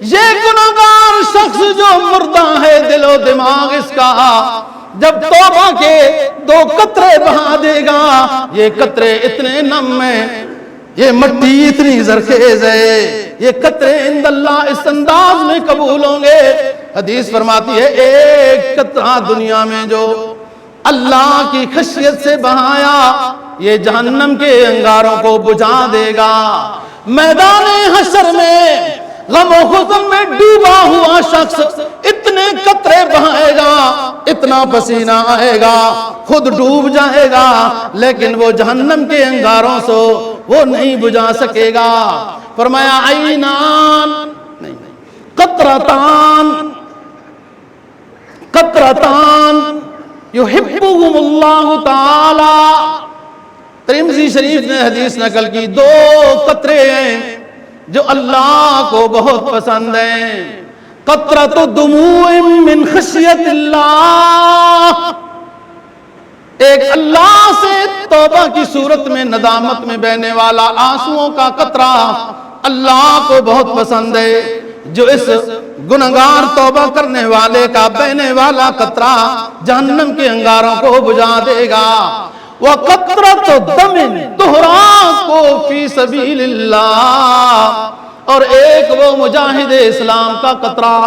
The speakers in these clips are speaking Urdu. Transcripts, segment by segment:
یہ گناہگار شخص جو مردہ ہے دل و دماغ اس کا، جب توبہ کے 2 قطرے بہا دے گا، یہ قطرے اتنے نم ہیں، یہ مٹی اتنی زرخیز ہے، یہ قطرے عند اللہ اس انداز میں قبول ہوں گے۔ حدیث فرماتی ہے ایک قطرہ دنیا میں جو اللہ کی خشیت سے بہایا، یہ جہنم کے انگاروں کو بجھا دے گا۔ میدان حشر میں غم و حزن میں ڈوبا ہوا شخص اتنے قطرے بہائے گا، اتنا پسینہ آئے گا، خود ڈوب جائے گا، لیکن وہ جہنم کے انگاروں سے وہ نہیں بجھا سکے گا۔ فرمایا عینان نہیں قطرتان قطرتان یحبہم اللہ تعالی۔ ترمذی شریف نے حدیث نقل کی، 2 قطرے ہیں جو اللہ کو بہت پسند ہیں۔ قطرۃ دموع من خشیت اللہ، ایک اللہ سے توبہ کی صورت میں ندامت میں بہنے والا آنسوؤں کا قطرہ اللہ کو بہت پسند ہے، جو اس گنہگار توبہ کرنے والے کا بہنے والا قطرہ جہنم کے انگاروں کو بجھا دے گا۔ وَقَطْرَةُ دَمٍ تُحْرَقُ فِي سَبِيلِ اللَّهِ، اور ایک وہ مجاہد اسلام کا قطرہ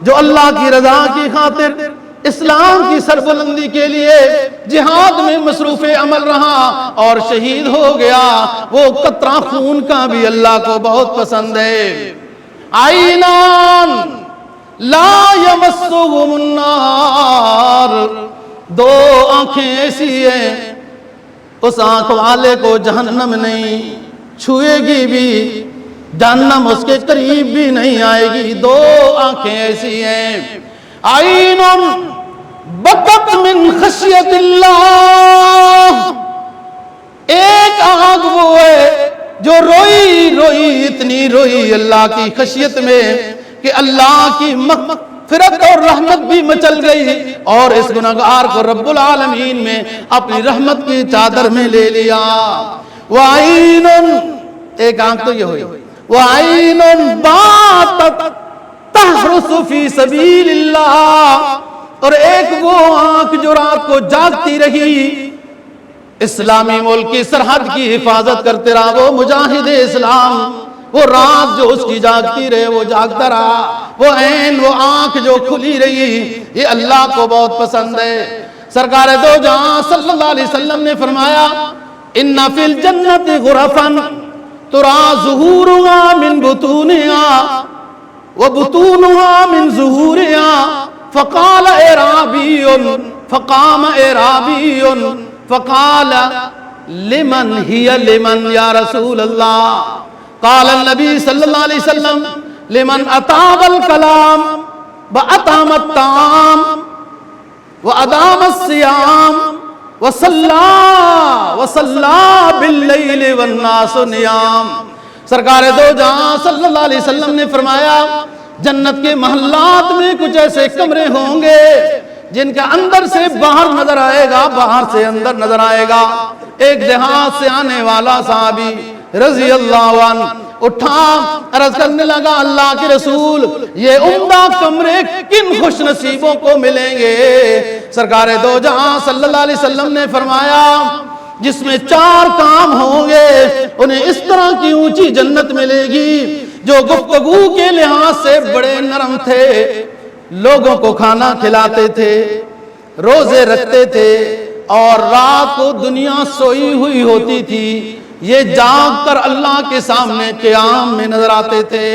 جو اللہ کی رضا کی خاطر اسلام کی سربلندی کے لیے جہاد میں مصروف عمل رہا اور شہید ہو گیا، وہ قطرہ خون کا بھی اللہ کو بہت پسند ہے۔ عینان لا یمسہم النار، 2 آنکھیں ایسی ہیں اس آنکھ والے کو جہنم نہیں چھوئے گی بھی، جہنم اس کے قریب بھی نہیں آئے گی۔ 2 آنکھیں ایسی ہیں، عین بکت من خشیت اللہ، ایک آنکھ وہ ہے جو روئی روئی اتنی روئی اللہ کی خشیت میں کہ اللہ کی مغفرت اور رحمت بھی مچل گئی، اور اس گناہگار کو رب العالمین میں اپنی رحمت کی چادر میں لے لیا۔ وعین، ایک آنکھ تو یہ ہوئی، وعین باتت تحرس فی سبیل اللہ، اور ایک وہ آنکھ جو رات کو جاگتی رہی، اسلامی ملک کی سرحد کی حفاظت کرتے رہا، وہ مجاہد اسلام، وہ رات جو اس کی جاگتی رہے وہ جاگتا رہا، وہ عین وہ آنکھ جو کھلی رہی، یہ اللہ کو بہت پسند ہے۔ سرکار دو جہاں صلی اللہ علیہ وسلم نے فرمایا ان فی الجنت غرفا ترا ظہورها من بطونها وبطونها من ظہورها، فقال اعرابی فقام اعرابی فقال لمن ہی لمن یا رسول اللہ، قال النبی صلی اللہ علیہ وسلم لمن اطاب الکلام واطعم الطعام وادام الصیام وصلى باللیل والناس نیام۔ سرکار دو جہاں صلی اللہ علیہ وسلم نے فرمایا جنت کے محلات میں کچھ ایسے کمرے ہوں گے جن کا اندر سے باہر نظر آئے گا، باہر سے اندر نظر آئے گا۔ ایک جہاز سے آنے والا صحابی رضی اللہ عنہ اٹھا عرض کرنے لگا اللہ کے رسول یہ عمدہ کمرے کن خوش نصیبوں کو ملیں گے؟ سرکار دو جہاں صلی اللہ علیہ وسلم نے فرمایا جس میں 4 کام ہوں گے انہیں اس طرح کی اونچی جنت ملے گی، جو گفتگو کے لحاظ سے بڑے نرم تھے، لوگوں کو کھانا کھلاتے تھے، روزے رکھتے تھے، اور رات کو دنیا سوئی ہوئی ہوتی تھی، یہ جاگ کر اللہ کے سامنے قیام میں نظر آتے تھے۔